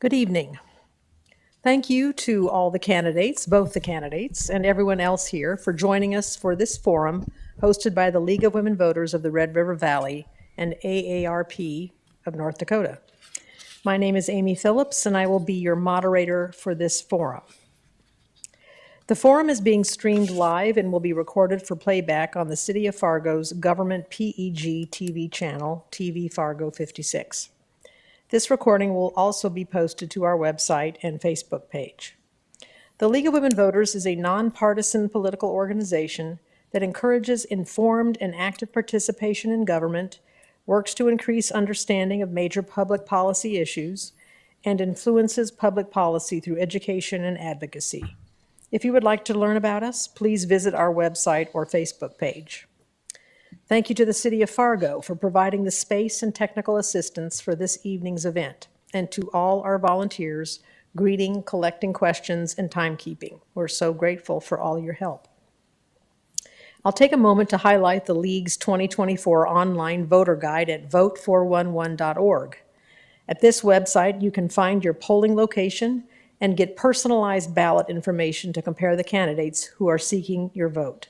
Good evening. Thank you to all the candidates, both the candidates, and everyone else here for joining us for this forum hosted by the League of Women Voters of the Red River Valley and AARP of North Dakota. My name is Amy Phillips, and I will be your moderator for this forum. The forum is being streamed live and will be recorded for playback on the City of Fargo's government PEG TV channel, TV Fargo 56. This recording will also be posted to our website and Facebook page. The League of Women Voters is a nonpartisan political organization that encourages informed and active participation in government, works to increase understanding of major public policy issues, and influences public policy through education and advocacy. If you would like to learn about us, please visit our website or Facebook page. Thank you to the City of Fargo for providing the space and technical assistance for this evening's event, and to all our volunteers greeting, collecting questions, and timekeeping. We're so grateful for all your help. I'll take a moment to highlight the League's 2024 online voter guide at vote411.org. At this website, you can find your polling location and get personalized ballot information to compare the candidates who are seeking your vote.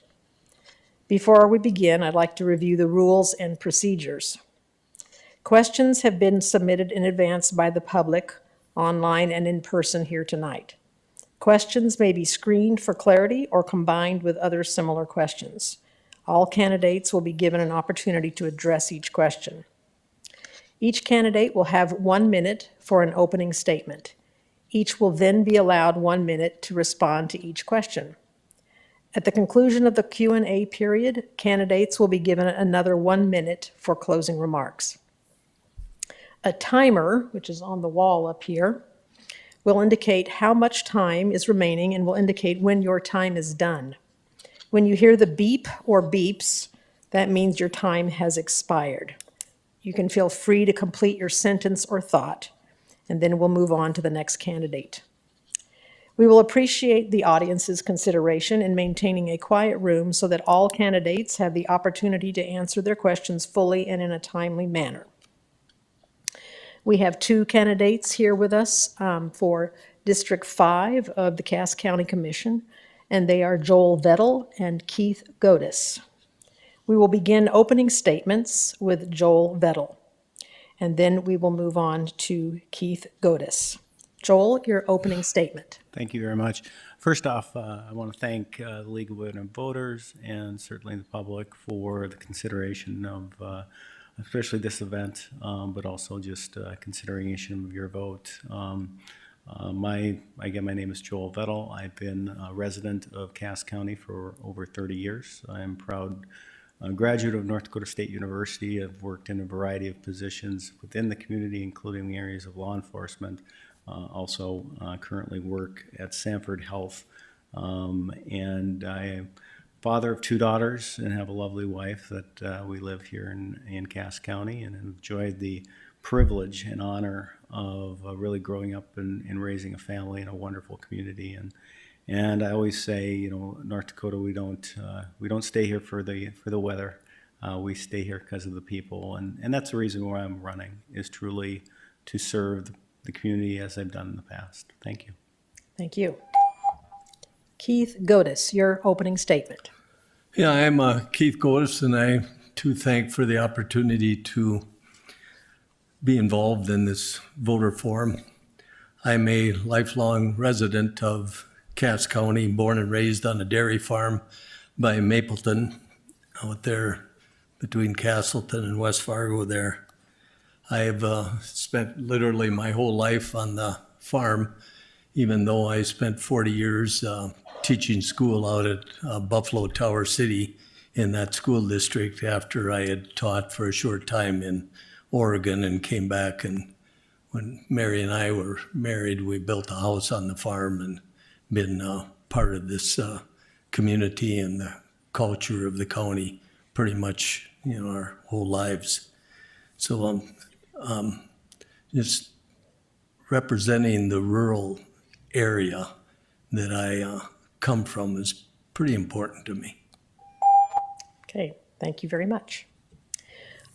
Before we begin, I'd like to review the rules and procedures. Questions have been submitted in advance by the public, online and in person here tonight. Questions may be screened for clarity or combined with other similar questions. All candidates will be given an opportunity to address each question. Each candidate will have 1 minute for an opening statement. Each will then be allowed 1 minute to respond to each question. At the conclusion of the Q&A period, candidates will be given another 1 minute for closing remarks. A timer, which is on the wall up here, will indicate how much time is remaining and will indicate when your time is done. When you hear the beep or beeps, that means your time has expired. You can feel free to complete your sentence or thought, and then we'll move on to the next candidate. We will appreciate the audience's consideration in maintaining a quiet room so that all candidates have the opportunity to answer their questions fully and in a timely manner. We have 2 candidates here with us for District 5 of the Cass County Commission, and they are Joel Vettel and Keith Godis. We will begin opening statements with Joel Vettel, and then we will move on to Keith Godis. Joel, your opening statement. Thank you very much. First off, I want to thank the League of Women Voters and certainly the public for the consideration of especially this event, but also just consideration of your vote. My name is Joel Vettel. I've been a resident of Cass County for over 30 years. I am proud graduate of North Dakota State University. I've worked in a variety of positions within the community, including the areas of law enforcement. Also currently work at Sanford Health, and I am father of 2 daughters and have a lovely wife that we live here in Cass County, and have enjoyed the privilege and honor of really growing up and raising a family in a wonderful community. And I always say, North Dakota, we don't stay here for the weather. We stay here because of the people, and that's the reason why I'm running, is truly to serve the community as I've done in the past. Thank you. Thank you. Keith Godis, your opening statement. Yeah, I'm Keith Godis, and I too thank for the opportunity to be involved in this voter forum. I'm a lifelong resident of Cass County, born and raised on a dairy farm by Mapleton, out there between Castleton and West Fargo there. I've spent literally my whole life on the farm, even though I spent 40 years teaching school out at Buffalo Tower City in that school district after I had taught for a short time in Oregon and came back. And when Mary and I were married, we built a house on the farm and been part of this community and the culture of the county pretty much, our whole lives. So just representing the rural area that I come from is pretty important to me. Okay, thank you very much.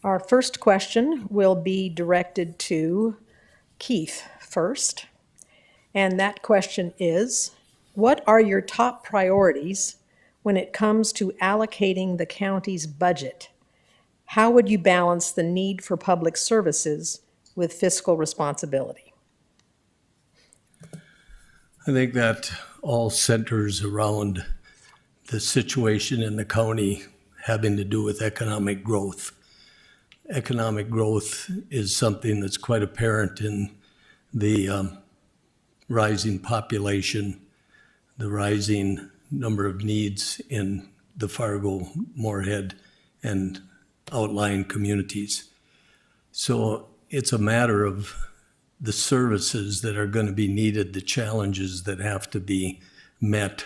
Our first question will be directed to Keith first. And that question is, what are your top priorities when it comes to allocating the county's budget? How would you balance the need for public services with fiscal responsibility? I think that all centers around the situation in the county having to do with economic growth. Economic growth is something that's quite apparent in the rising population, the rising number of needs in the Fargo, Moorhead, and outlying communities. So it's a matter of the services that are going to be needed, the challenges that have to be met,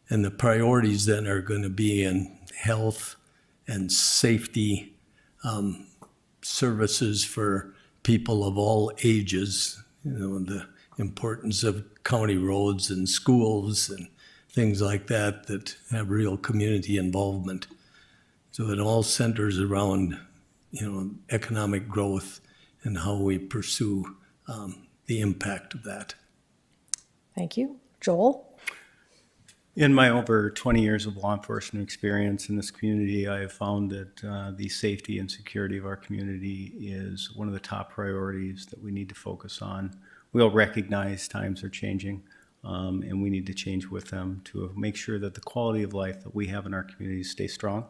and the priorities then are going to be in health and safety, services for people of all ages, the importance of county roads and schools and things like that that have real community involvement. So it all centers around, economic growth and how we pursue the impact of that. Thank you. Joel? In my over 20 years of law enforcement experience in this community, I have found that the safety and security of our community is one of the top priorities that we need to focus on. We all recognize times are changing, and we need to change with them to make sure that the quality of life that we have in our communities stays strong.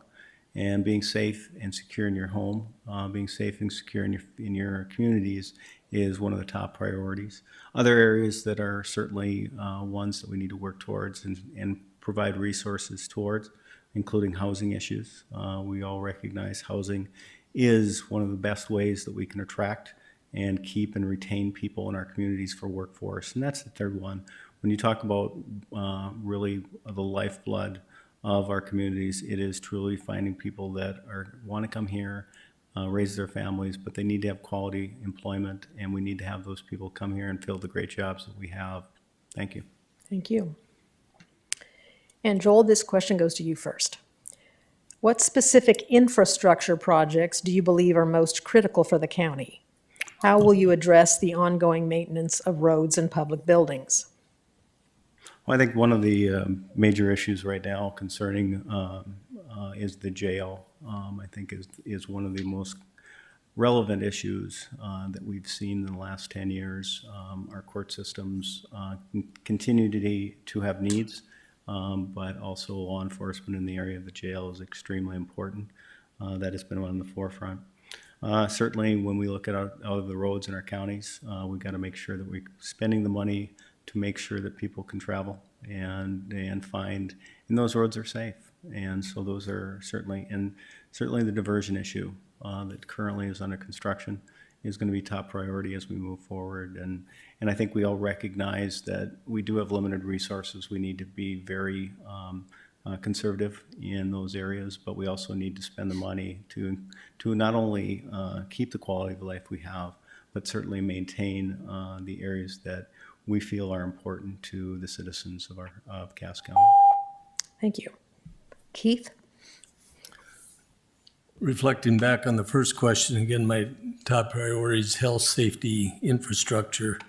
And being safe and secure in your home, being safe and secure in your communities is one of the top priorities. Other areas that are certainly ones that we need to work towards and provide resources towards, including housing issues. We all recognize housing is one of the best ways that we can attract and keep and retain people in our communities for workforce. And that's the third one. When you talk about really the lifeblood of our communities, it is truly finding people that want to come here, raise their families, but they need to have quality employment, and we need to have those people come here and fill the great jobs that we have. Thank you. Thank you. And Joel, this question goes to you first. What specific infrastructure projects do you believe are most critical for the county? How will you address the ongoing maintenance of roads and public buildings? Well, I think one of the major issues right now concerning is the jail. I think is one of the most relevant issues that we've seen in the last 10 years. Our court systems continue to have needs, but also law enforcement in the area of the jail is extremely important. That has been on the forefront. Certainly, when we look at out of the roads in our counties, we've got to make sure that we're spending the money to make sure that people can travel and find, and those roads are safe. And so those are certainly the diversion issue that currently is under construction is going to be top priority as we move forward. And I think we all recognize that we do have limited resources. We need to be very conservative in those areas, but we also need to spend the money to not only keep the quality of life we have, but certainly maintain the areas that we feel are important to the citizens of Cass County. Thank you. Keith? Reflecting back on the first question, again, my top priority is health, safety, infrastructure.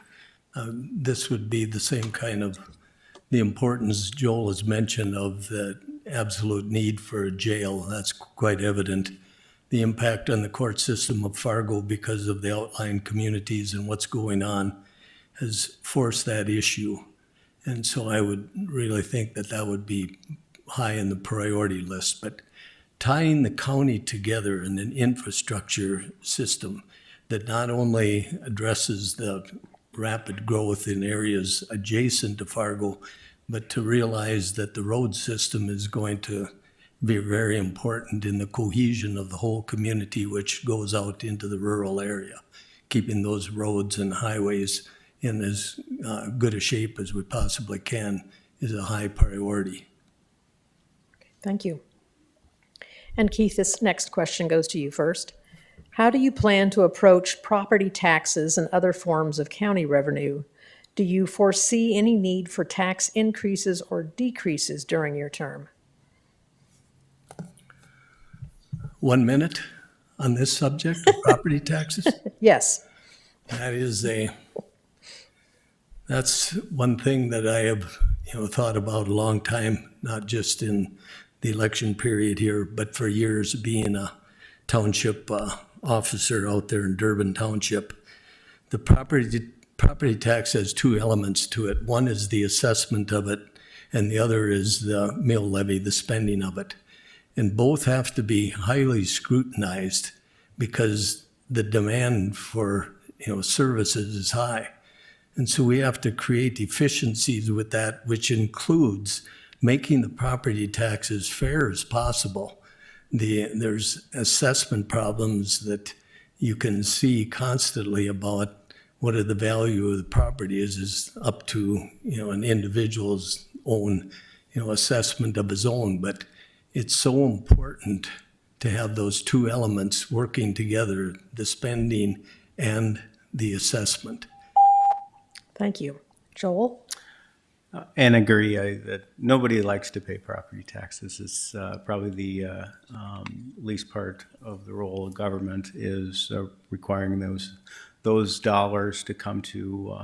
This would be the same kind of the importance Joel has mentioned of the absolute need for a jail. That's quite evident. The impact on the court system of Fargo because of the outlying communities and what's going on has forced that issue. And so I would really think that would be high in the priority list. But tying the county together in an infrastructure system that not only addresses the rapid growth in areas adjacent to Fargo, but to realize that the road system is going to be very important in the cohesion of the whole community, which goes out into the rural area. Keeping those roads and highways in as good a shape as we possibly can is a high priority. Thank you. And Keith, this next question goes to you first. How do you plan to approach property taxes and other forms of county revenue? Do you foresee any need for tax increases or decreases during your term? 1 minute on this subject, property taxes. Yes. That is a That's one thing that I have, thought about a long time, not just in the election period here, but for years being a township officer out there in Durbin Township. The property tax has two elements to it. One is the assessment of it, and the other is the mill levy, the spending of it. And both have to be highly scrutinized because the demand for, services is high. And so we have to create efficiencies with that, which includes making the property tax as fair as possible. There's assessment problems that you can see constantly about what the value of the property is up to, an individual's own, assessment of his own. But it's so important to have those two elements working together, the spending and the assessment. Thank you. Joel? And agree that nobody likes to pay property taxes. It's probably the least part of the role of government is requiring those dollars to come to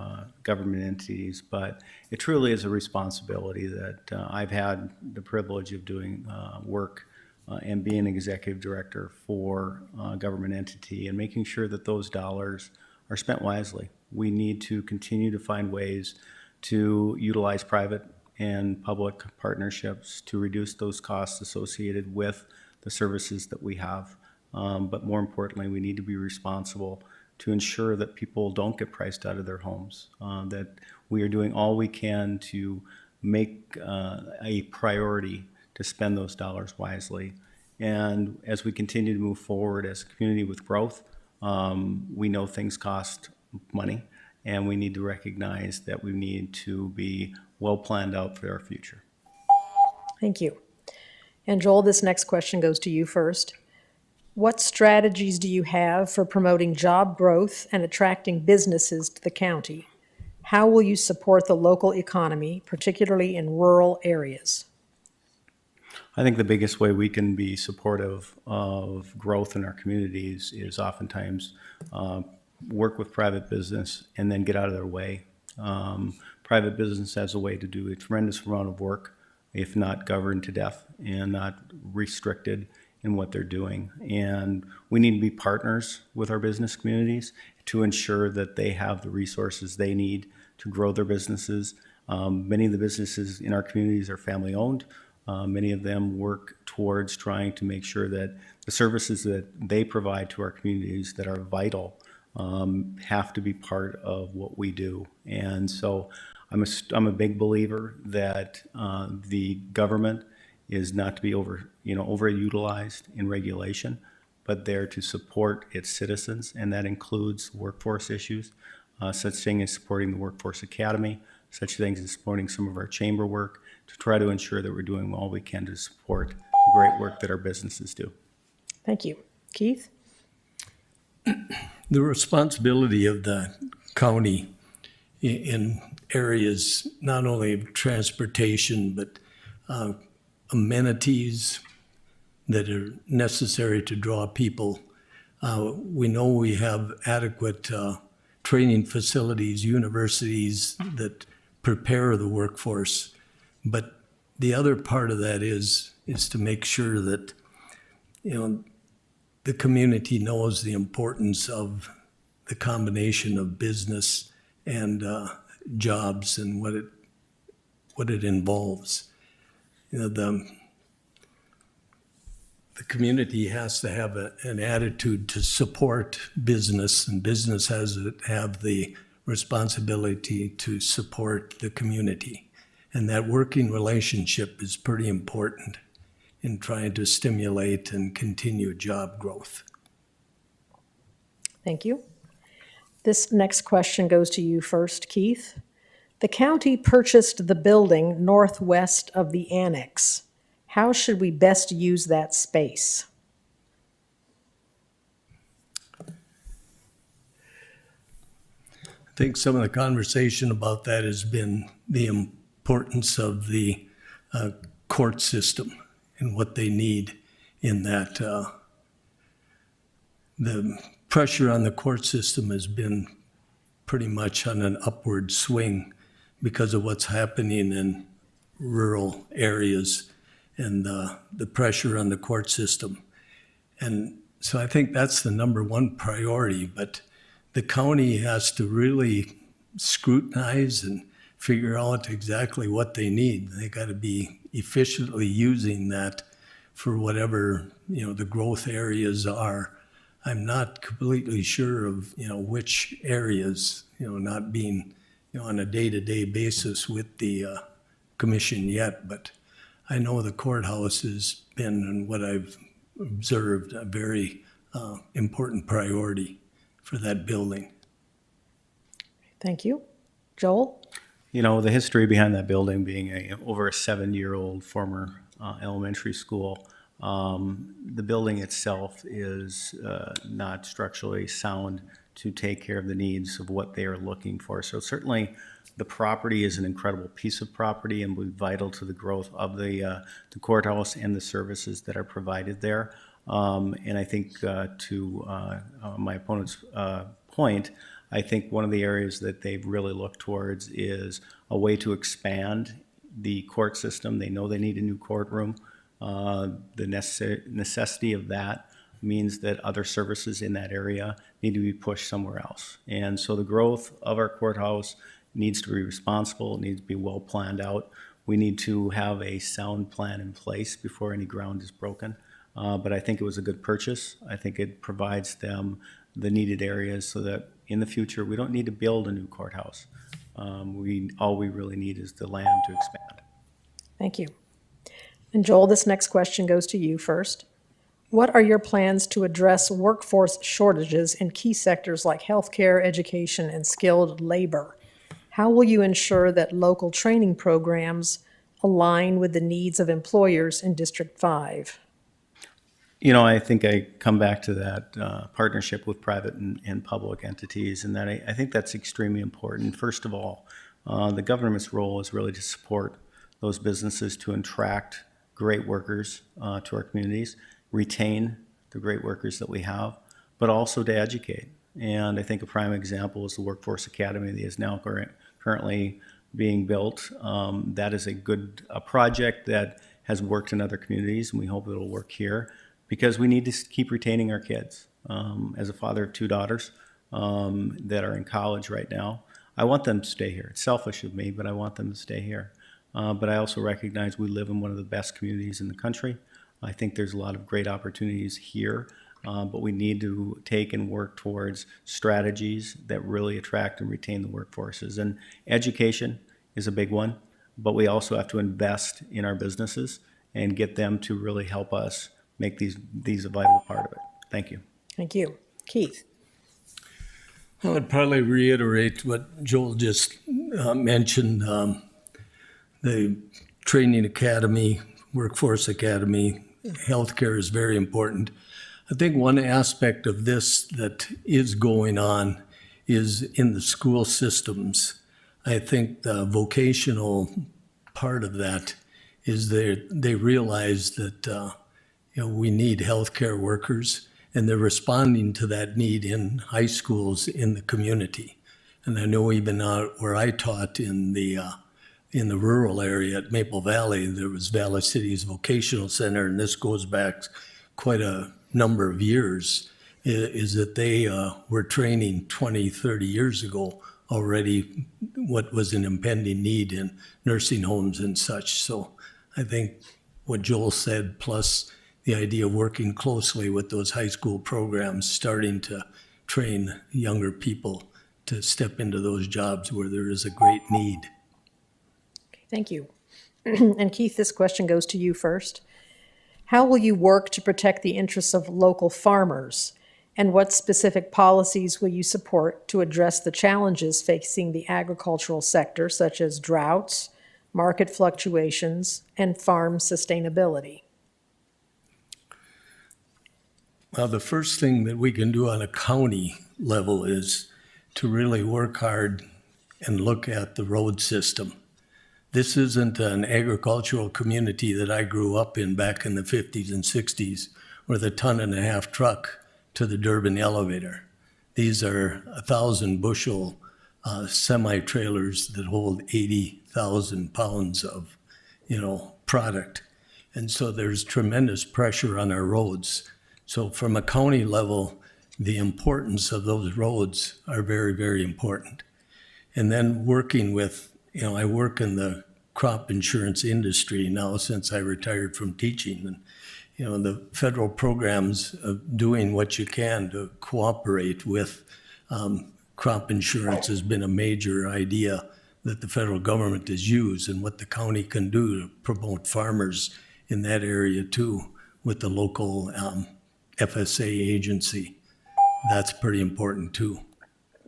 government entities. But it truly is a responsibility that I've had the privilege of doing work and being executive director for a government entity and making sure that those dollars are spent wisely. We need to continue to find ways to utilize private and public partnerships to reduce those costs associated with the services that we have. But more importantly, we need to be responsible to ensure that people don't get priced out of their homes, that we are doing all we can to make a priority to spend those dollars wisely. And as we continue to move forward as a community with growth, we know things cost money, and we need to recognize that we need to be well planned out for our future. Thank you. And Joel, this next question goes to you first. What strategies do you have for promoting job growth and attracting businesses to the county? How will you support the local economy, particularly in rural areas? I think the biggest way we can be supportive of growth in our communities is oftentimes work with private business and then get out of their way. Private business has a way to do a tremendous amount of work, if not governed to death and not restricted in what they're doing. And we need to be partners with our business communities to ensure that they have the resources they need to grow their businesses. Many of the businesses in our communities are family owned. Many of them work towards trying to make sure that the services that they provide to our communities that are vital have to be part of what we do. And so I'm a big believer that the government is not to be overutilized in regulation, but there to support its citizens, and that includes workforce issues, such thing as supporting the Workforce Academy, such things as supporting some of our chamber work, to try to ensure that we're doing all we can to support the great work that our businesses do. Thank you. Keith? The responsibility of the county in areas not only of transportation, but amenities that are necessary to draw people. We know we have adequate training facilities, universities that prepare the workforce. But the other part of that is to make sure that, the community knows the importance of the combination of business and jobs and what it involves. The community has to have an attitude to support business, and business has to have the responsibility to support the community. And that working relationship is pretty important in trying to stimulate and continue job growth. Thank you. This next question goes to you first, Keith. The county purchased the building northwest of the annex. How should we best use that space? I think some of the conversation about that has been the importance of the court system and what they need in that. The pressure on the court system has been pretty much on an upward swing because of what's happening in rural areas and the pressure on the court system. And so I think that's the number one priority, but the county has to really scrutinize and figure out exactly what they need. They got to be efficiently using that for whatever, the growth areas are. I'm not completely sure of, which areas, not being, on a day-to-day basis with the commission yet, but I know the courthouse has been, in what I've observed, a very important priority for that building. Thank you. Joel? The history behind that building being over a 7-year-old former elementary school, the building itself is not structurally sound to take care of the needs of what they are looking for. So certainly the property is an incredible piece of property and will be vital to the growth of the courthouse and the services that are provided there. And I think to my opponent's point, I think one of the areas that they've really looked towards is a way to expand the court system. They know they need a new courtroom. The necessity of that means that other services in that area need to be pushed somewhere else. And so the growth of our courthouse needs to be responsible, it needs to be well planned out. We need to have a sound plan in place before any ground is broken. But I think it was a good purchase. I think it provides them the needed areas so that in the future, we don't need to build a new courthouse. All we really need is the land to expand. Thank you. And Joel, this next question goes to you first. What are your plans to address workforce shortages in key sectors like healthcare, education, and skilled labor? How will you ensure that local training programs align with the needs of employers in District 5? I think I come back to that partnership with private and public entities, and that I think that's extremely important. First of all, the government's role is really to support those businesses to attract great workers to our communities, retain the great workers that we have, but also to educate. And I think a prime example is the Workforce Academy that is now currently being built. That is a project that has worked in other communities, and we hope it'll work here, because we need to keep retaining our kids. As a father of 2 daughters that are in college right now, I want them to stay here. It's selfish of me, but I want them to stay here. But I also recognize we live in one of the best communities in the country. I think there's a lot of great opportunities here, but we need to take and work towards strategies that really attract and retain the workforces. And education is a big one, but we also have to invest in our businesses and get them to really help us make these a vital part of it. Thank you. Thank you. Keith? I would probably reiterate what Joel just mentioned. The training academy, workforce academy, healthcare is very important. I think one aspect of this that is going on is in the school systems. I think the vocational part of that is they realize that we need healthcare workers, and they're responding to that need in high schools in the community. And I know even where I taught in the rural area at Maple Valley, there was Valley City's Vocational Center, and this goes back quite a number of years, is that they were training 20, 30 years ago already what was an impending need in nursing homes and such. So I think what Joel said, plus the idea of working closely with those high school programs, starting to train younger people to step into those jobs where there is a great need. Thank you. And Keith, this question goes to you first. How will you work to protect the interests of local farmers? And what specific policies will you support to address the challenges facing the agricultural sector, such as droughts, market fluctuations, and farm sustainability? Well, the first thing that we can do on a county level is to really work hard and look at the road system. This isn't an agricultural community that I grew up in back in the 50s and 60s with a 1.5-ton truck to the Durban elevator. These are 1,000 bushel semi-trailers that hold 80,000 pounds of, product. And so there's tremendous pressure on our roads. So from a county level, the importance of those roads are very, very important. And then working with, I work in the crop insurance industry now since I retired from teaching. And, the federal programs of doing what you can to cooperate with crop insurance has been a major idea that the federal government has used, and what the county can do to promote farmers in that area too with the local FSA agency. That's pretty important too.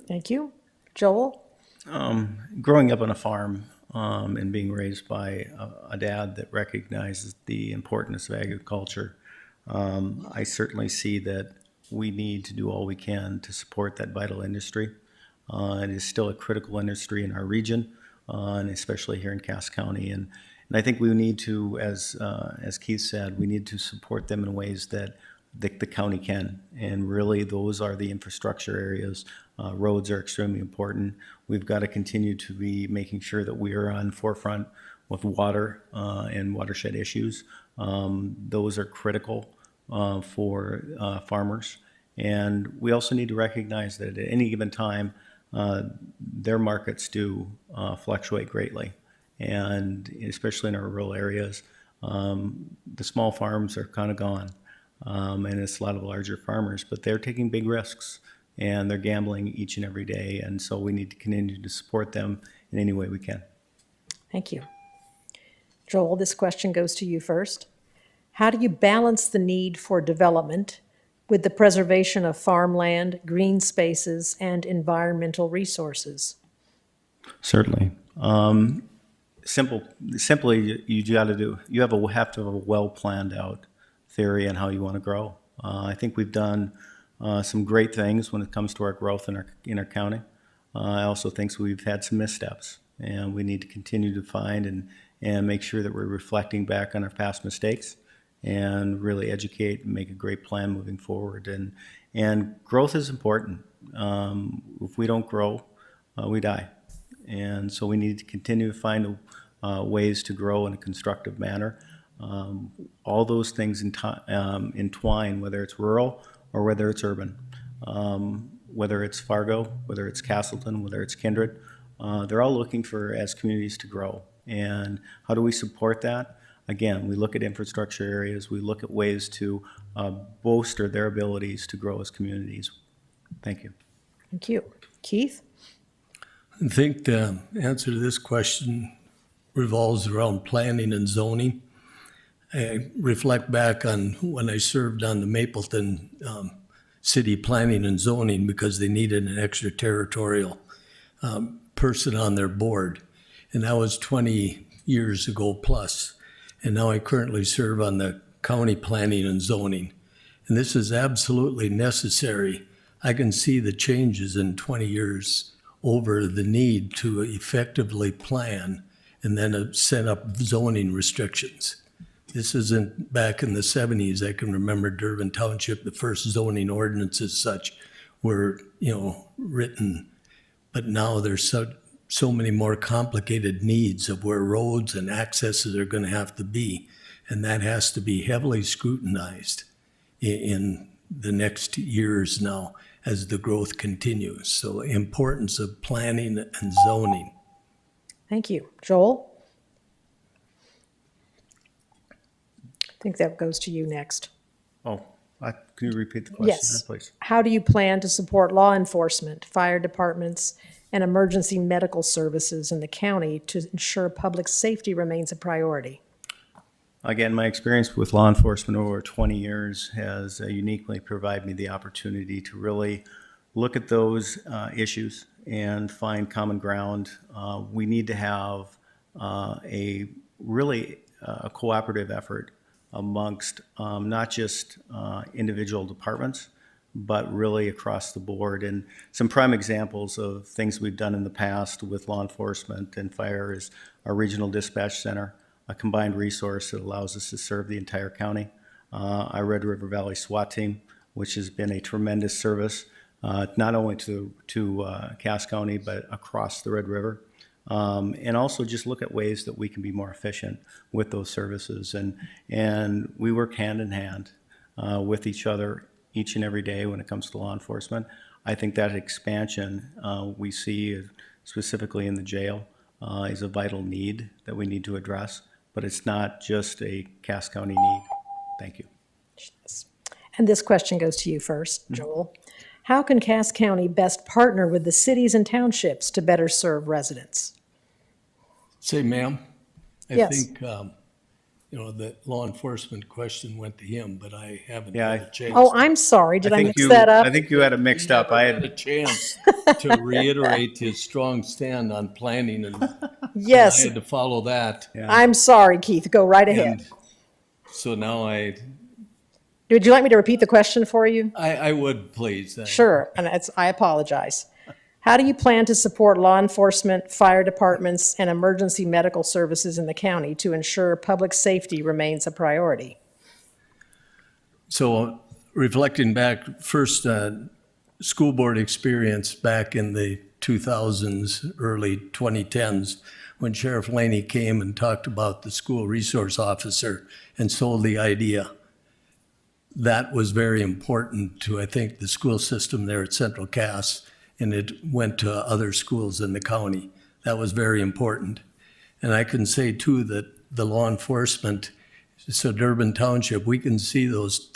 Thank you. Joel? Growing up on a farm and being raised by a dad that recognizes the importance of agriculture, I certainly see that we need to do all we can to support that vital industry. It is still a critical industry in our region, and especially here in Cass County. And I think we need to, as Keith said, we need to support them in ways that the county can. And really, those are the infrastructure areas. Roads are extremely important. We've got to continue to be making sure that we are on forefront with water and watershed issues. Those are critical for farmers. And we also need to recognize that at any given time, their markets do fluctuate greatly. And especially in our rural areas, the small farms are kind of gone. And it's a lot of larger farmers, but they're taking big risks and they're gambling each and every day. And so we need to continue to support them in any way we can. Thank you. Joel, this question goes to you first. How do you balance the need for development with the preservation of farmland, green spaces, and environmental resources? Certainly. Simply, you have to have a well planned out theory on how you want to grow. I think we've done some great things when it comes to our growth in our county. I also think we've had some missteps, and we need to continue to find and make sure that we're reflecting back on our past mistakes and really educate and make a great plan moving forward. And growth is important. If we don't grow, we die. And so we need to continue to find ways to grow in a constructive manner. All those things entwine, whether it's rural or whether it's urban, whether it's Fargo, whether it's Castleton, whether it's Kindred. They're all looking for, as communities, to grow. And how do we support that? Again, we look at infrastructure areas. We look at ways to bolster their abilities to grow as communities. Thank you. Thank you. Keith? I think the answer to this question revolves around planning and zoning. I reflect back on when I served on the Mapleton City Planning and Zoning because they needed an extraterritorial person on their board. And that was 20 years ago plus. And now I currently serve on the County Planning and Zoning. And this is absolutely necessary. I can see the changes in 20 years over the need to effectively plan and then set up zoning restrictions. This isn't back in the 70s. I can remember Durbin Township, the first zoning ordinances such were, written. But now there's so many more complicated needs of where roads and accesses are going to have to be. And that has to be heavily scrutinized in the next years now as the growth continues. So importance of planning and zoning. Thank you. Joel? I think that goes to you next. Oh, can you repeat the question, Yes. please? How do you plan to support law enforcement, fire departments, and emergency medical services in the county to ensure public safety remains a priority? Again, my experience with law enforcement over 20 years has uniquely provided me the opportunity to really look at those issues and find common ground. We need to have a cooperative effort amongst not just individual departments, but really across the board. And some prime examples of things we've done in the past with law enforcement and fire is our regional dispatch center, a combined resource that allows us to serve the entire county. Our Red River Valley SWAT team, which has been a tremendous service not only to Cass County, but across the Red River. And also just look at ways that we can be more efficient with those services. And we work hand in hand with each other each and every day when it comes to law enforcement. I think that expansion we see specifically in the jail is a vital need that we need to address, but it's not just a Cass County need. Thank you. And this question goes to you first, Joel. How can Cass County best partner with the cities and townships to better serve residents? Say, ma'am, I Yes. think, the law enforcement question went to him, but I haven't Yeah, had a chance. Oh, I'm sorry. Did I mix that up? I think you had it mixed up. I Had a had, chance to reiterate his strong stand on planning, and I Yes, had to follow that. I'm sorry, Keith. Go right ahead. And so now Would you like me to repeat the question for you? I would please. Sure, and I apologize. How do you plan to support law enforcement, fire departments, and emergency medical services in the county to ensure public safety remains a priority? So reflecting back, first school board experience back in the 2000s, early 2010s, when Sheriff Laney came and talked about the school resource officer and sold the idea. That was very important to, I think, the school system there at Central Cass, and it went to other schools in the county. That was very important. And I can say too that the law enforcement, so Durbin Township, we can see those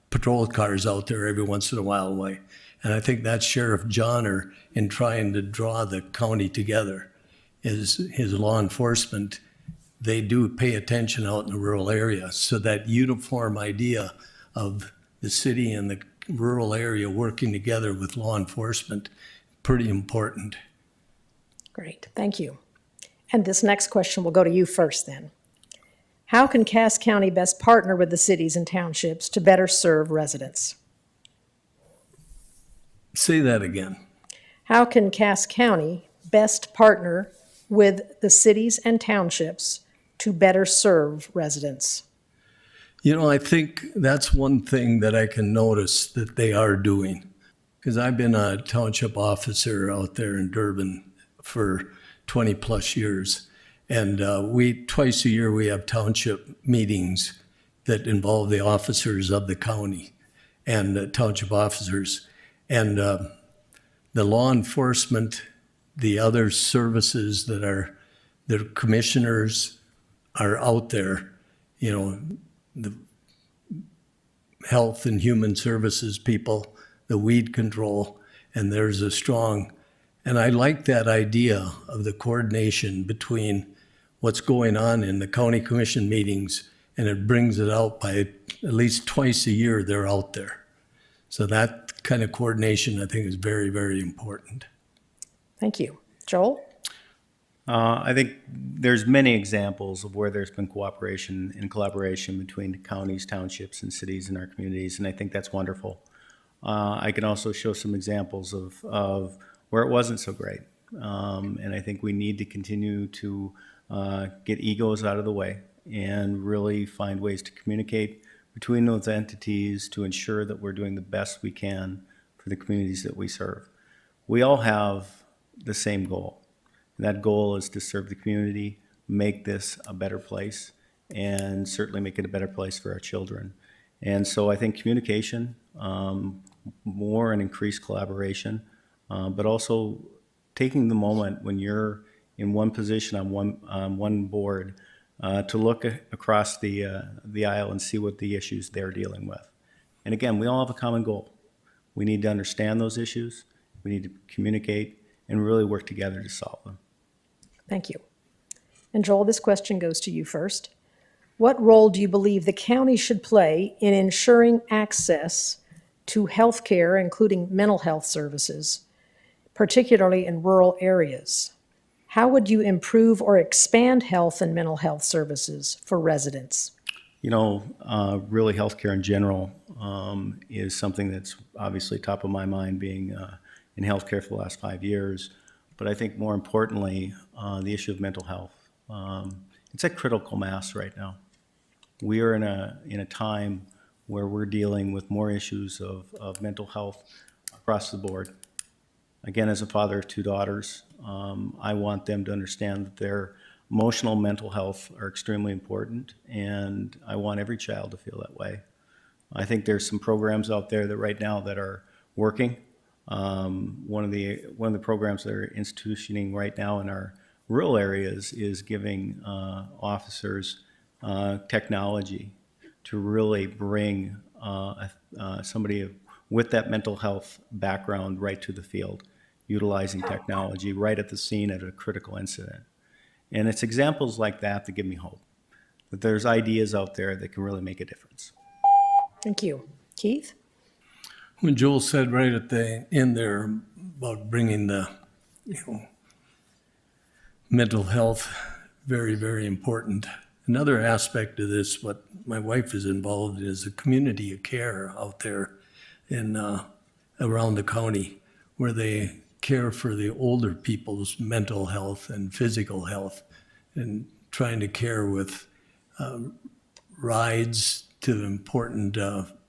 patrol cars out there every once in a while away. And I think that's Sheriff Johnner in trying to draw the county together. Is his law enforcement, they do pay attention out in the rural area. So that uniform idea of the city and the rural area working together with law enforcement, pretty important. Great, thank you. And this next question will go to you first then. How can Cass County best partner with the cities and townships to better serve residents? Say that again. How can Cass County best partner with the cities and townships to better serve residents? I think that's one thing that I can notice that they are doing. Because I've been a township officer out there in Durbin for 20 plus years. And twice a year, we have township meetings that involve the officers of the county and township officers. And the law enforcement, the other services that are, the commissioners are out there, the health and human services people, the weed control, and there's a strong, and I like that idea of the coordination between what's going on in the county commission meetings, and it brings it out by at least twice a year they're out there. So that kind of coordination, I think, is very, very important. Thank you. Joel? I think there's many examples of where there's been cooperation and collaboration between the counties, townships, and cities in our communities, and I think that's wonderful. I can also show some examples of where it wasn't so great, and I think we need to continue to get egos out of the way and really find ways to communicate between those entities to ensure that we're doing the best we can for the communities that we serve. We all have the same goal. That goal is to serve the community, make this a better place, and certainly make it a better place for our children. And so I think communication, more and increased collaboration, but also taking the moment when you're in one position on one board to look across the aisle and see what the issues they're dealing with. And again, we all have a common goal. We need to understand those issues. We need to communicate and really work together to solve them. Thank you. And Joel, this question goes to you first. What role do you believe the county should play in ensuring access to health care, including mental health services, particularly in rural areas? How would you improve or expand health and mental health services for residents? Really healthcare in general is something that's obviously top of my mind, being in healthcare for the last 5 years. But I think more importantly, the issue of mental health. It's at critical mass right now. We are in a time where we're dealing with more issues of mental health across the board. Again, as a father of two daughters, I want them to understand that their emotional, mental health are extremely important, and I want every child to feel that way. I think there's some programs out there that right now that are working. One of the programs that are institutioning right now in our rural areas is giving officers technology to really bring somebody with that mental health background right to the field, utilizing technology right at the scene at a critical incident. And it's examples like that that give me hope, that there's ideas out there that can really make a difference. Thank you. Keith? When Joel said right at the end there about bringing the, mental health, very, very important. Another aspect of this, what my wife is involved in, is the community of care out there in around the county, where they care for the older people's mental health and physical health, and trying to care with rides to important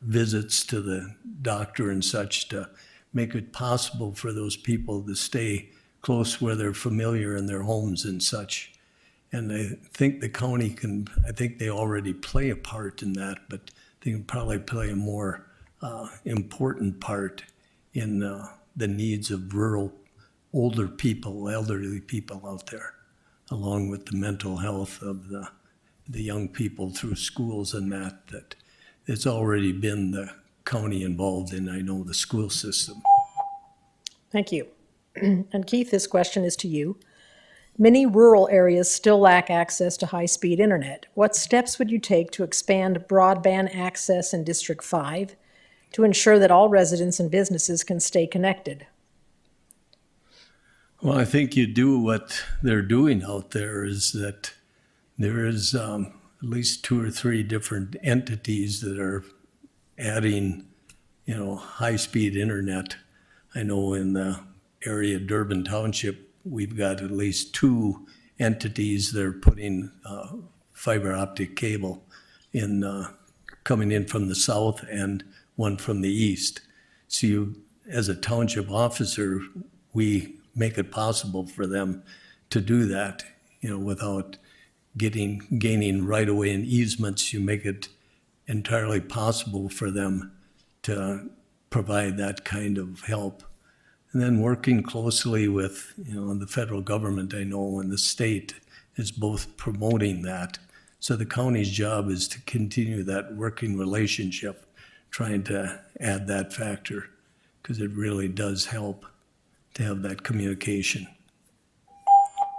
visits to the doctor and such, to make it possible for those people to stay close where they're familiar in their homes and such. And I think the county can, I think they already play a part in that, but they can probably play a more important part in the needs of rural, older people, elderly people out there, along with the mental health of the young people through schools and that it's already been the county involved in, I know, the school system. Thank you. And Keith, this question is to you. Many rural areas still lack access to high-speed internet. What steps would you take to expand broadband access in District 5 to ensure that all residents and businesses can stay connected? Well, I think you do what they're doing out there, is that there is at least 2 or 3 different entities that are adding, high-speed internet. I know in the area of Durbin Township, we've got at least 2 entities that are putting fiber optic cable in, coming in from the south and one from the east. So you, as a township officer, we make it possible for them to do that, without gaining right of way and easements. You make it entirely possible for them to provide that kind of help. And then working closely with, the federal government, I know, and the state is both promoting that. So the county's job is to continue that working relationship, trying to add that factor, because it really does help to have that communication.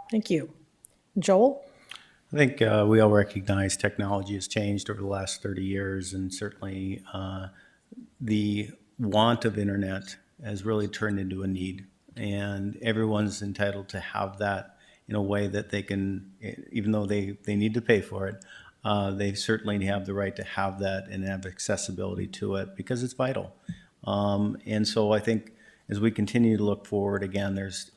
Thank you. Joel? I think we all recognize technology has changed over the last 30 years, and certainly the want of internet has really turned into a need, and everyone's entitled to have that in a way that they can, even though they need to pay for it, they certainly have the right to have that and have accessibility to it, because it's vital. And so I think as we continue to look forward, again, there's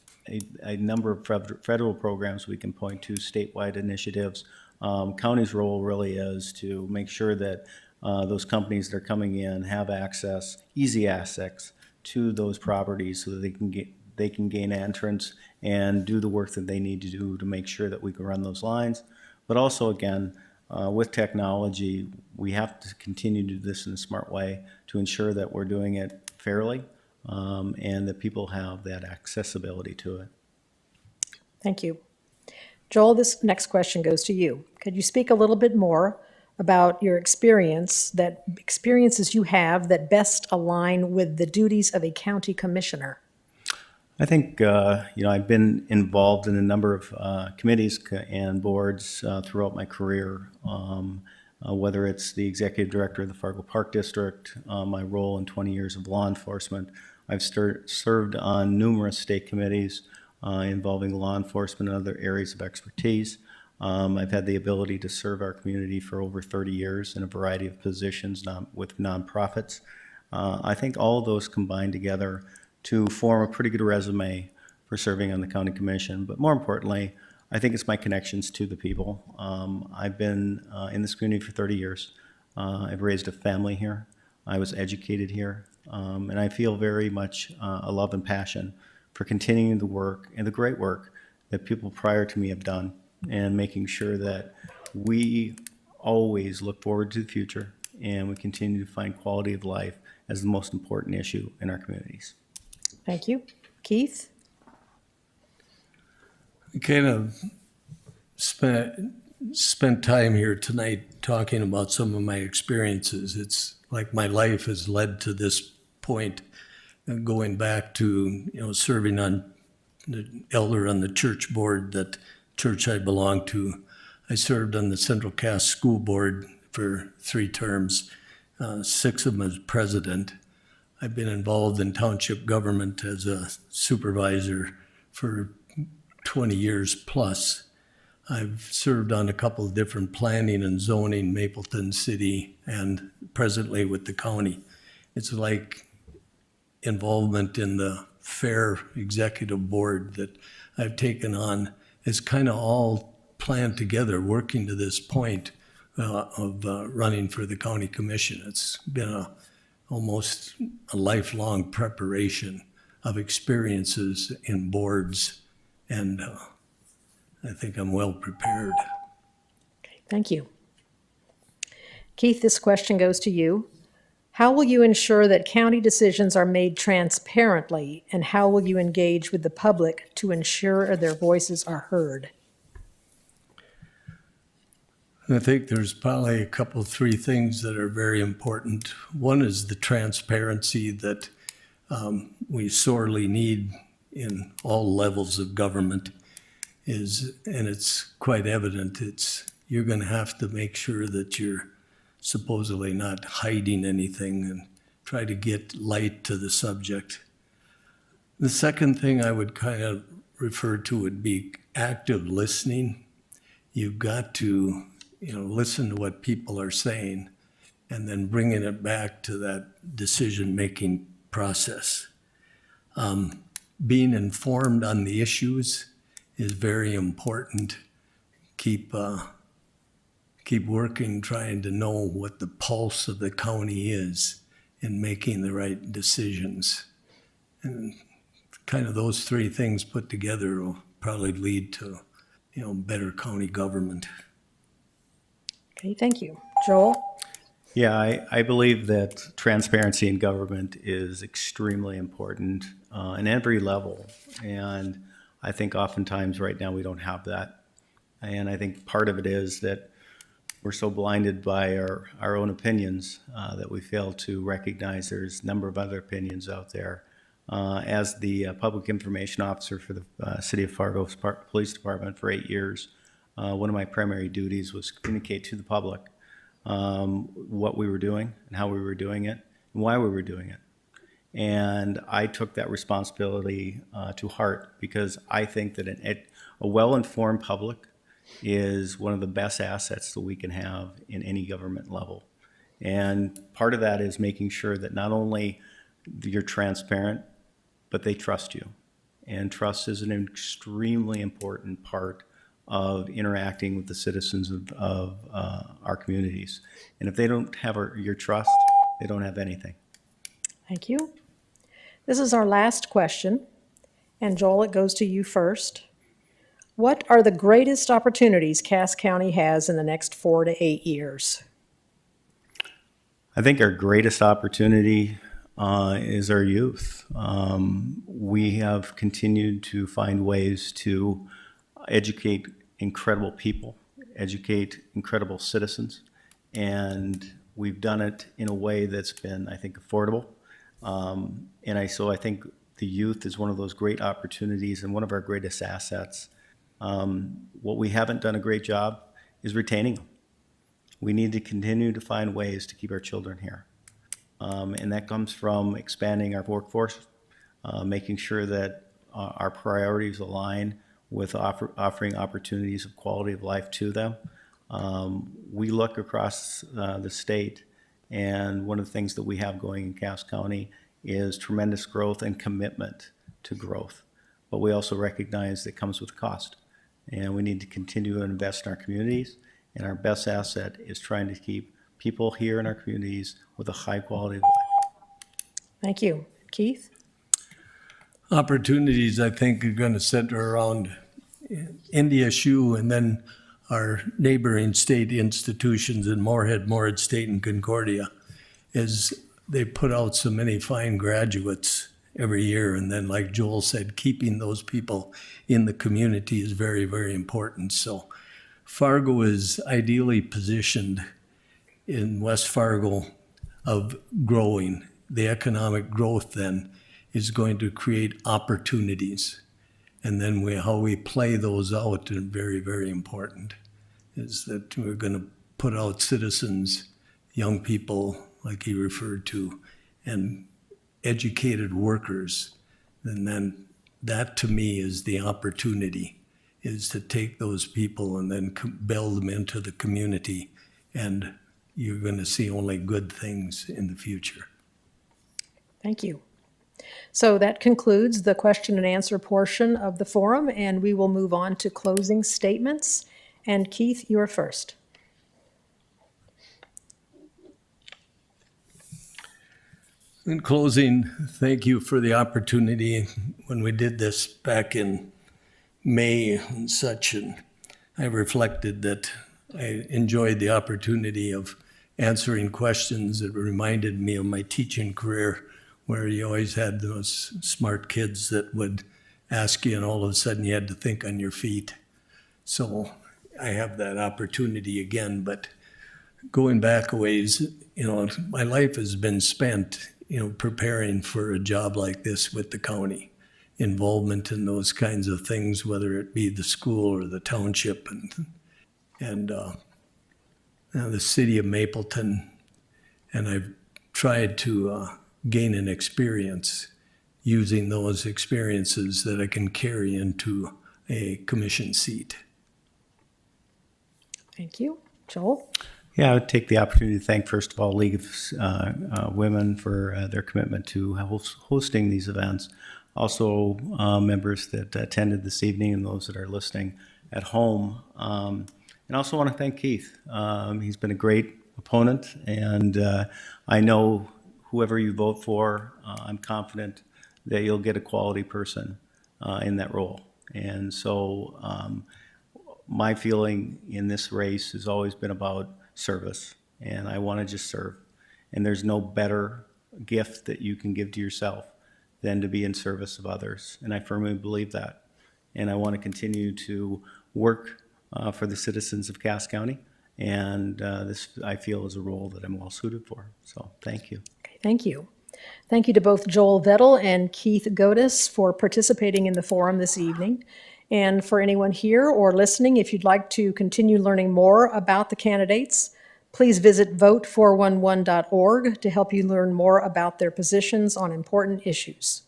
a number of federal programs we can point to, statewide initiatives. County's role really is to make sure that those companies that are coming in have access, easy access to those properties, so that they can gain entrance and do the work that they need to do to make sure that we can run those lines. But also, again, with technology, we have to continue to do this in a smart way to ensure that we're doing it fairly, and that people have that accessibility to it. Thank you. Joel, this next question goes to you. Could you speak a little bit more about your experiences you have that best align with the duties of a county commissioner? I think, I've been involved in a number of committees and boards throughout my career, whether it's the executive director of the Fargo Park District, my role in 20 years of law enforcement. I've served on numerous state committees involving law enforcement and other areas of expertise. I've had the ability to serve our community for over 30 years in a variety of positions with nonprofits. I think all of those combine together to form a pretty good resume for serving on the county commission. But more importantly, I think it's my connections to the people. I've been in this community for 30 years. I've raised a family here. I was educated here, and I feel very much a love and passion for continuing the work and the great work that people prior to me have done, and making sure that we always look forward to the future and we continue to find quality of life as the most important issue in our communities. Thank you. Keith? I kind of spent time here tonight talking about some of my experiences. It's like my life has led to this point, going back to, serving on the elder on the church board, that church I belong to. I served on the Central Cass School Board for 3 terms, 6 of them as president. I've been involved in township government as a supervisor for 20 years plus. I've served on a couple of different planning and zoning, Mapleton City, and presently with the county. It's like involvement in the fair executive board that I've taken on. It's kind of all planned together, working to this point of running for the county commission. It's been almost a lifelong preparation of experiences in boards, and I think I'm well prepared. Okay, thank you. Keith, this question goes to you. How will you ensure that county decisions are made transparently, and how will you engage with the public to ensure their voices are heard? I think there's probably a couple, 3 things that are very important. One is the transparency that we sorely need in all levels of government, and it's quite evident. You're going to have to make sure that you're supposedly not hiding anything and try to get light to the subject. The second thing I would kind of refer to would be active listening. You've got to listen to what people are saying and then bringing it back to that decision-making process. Being informed on the issues is very important. Keep working, trying to know what the pulse of the county is in making the right decisions. And kind of those 3 things put together will probably lead to, better county government. Okay, thank you. Joel? Yeah, I believe that transparency in government is extremely important in every level. And I think oftentimes right now we don't have that. And I think part of it is that we're so blinded by our own opinions that we fail to recognize there's a number of other opinions out there. As the public information officer for the City of Fargo Police Department for 8 years, one of my primary duties was to communicate to the public what we were doing and how we were doing it and why we were doing it. And I took that responsibility to heart, because I think that a well-informed public is one of the best assets that we can have in any government level. And part of that is making sure that not only you're transparent, but they trust you. And trust is an extremely important part of interacting with the citizens of our communities. And if they don't have your trust, they don't have anything. Thank you. This is our last question. And Joel, it goes to you first. What are the greatest opportunities Cass County has in the next 4 to 8 years? I think our greatest opportunity is our youth. We have continued to find ways to educate incredible people, educate incredible citizens, and we've done it in a way that's been, I think, affordable. So I think the youth is one of those great opportunities and one of our greatest assets. What we haven't done a great job is retaining them. We need to continue to find ways to keep our children here. And that comes from expanding our workforce, making sure that our priorities align with offering opportunities of quality of life to them. We look across the state, and one of the things that we have going in Cass County is tremendous growth and commitment to growth. But we also recognize that comes with cost, and we need to continue to invest in our communities, and our best asset is trying to keep people here in our communities with a high quality of life. Thank you. Keith? Opportunities, I think, are going to center around India Shoe and then our neighboring state institutions in Moorhead, Moorhead State, and Concordia, is they put out so many fine graduates every year. And then, like Joel said, keeping those people in the community is very, very important. So Fargo is ideally positioned in West Fargo of growing. The economic growth then is going to create opportunities. And then how we play those out is very, very important, is that we're going to put out citizens, young people, like he referred to, and educated workers. And then that to me is the opportunity, is to take those people and then build them into the community. And you're going to see only good things in the future. Thank you. So that concludes the question and answer portion of the forum, and we will move on to closing statements. And Keith, you are first. In closing, thank you for the opportunity. When we did this back in May and such, and I reflected that I enjoyed the opportunity of answering questions that reminded me of my teaching career, where you always had those smart kids that would ask you, and all of a sudden you had to think on your feet. So I have that opportunity again, but going back a ways, my life has been spent, preparing for a job like this with the county, involvement in those kinds of things, whether it be the school or the township and the city of Mapleton. And I've tried to gain an experience using those experiences that I can carry into a commission seat. Thank you. Joel? Yeah, I would take the opportunity to thank, first of all, League of Women for their commitment to hosting these events. Also, members that attended this evening and those that are listening at home. And I also want to thank Keith. He's been a great opponent, and I know whoever you vote for, I'm confident that you'll get a quality person in that role. And so my feeling in this race has always been about service, and I want to just serve. And there's no better gift that you can give to yourself than to be in service of others. And I firmly believe that. And I want to continue to work for the citizens of Cass County. And this, I feel, is a role that I'm well suited for. So thank you. Okay, thank you. Thank you to both Joel Vettel and Keith Godis for participating in the forum this evening. And for anyone here or listening, if you'd like to continue learning more about the candidates, please visit vote411.org to help you learn more about their positions on important issues.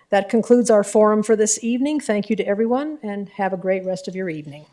That concludes our forum for this evening. Thank you to everyone, and have a great rest of your evening.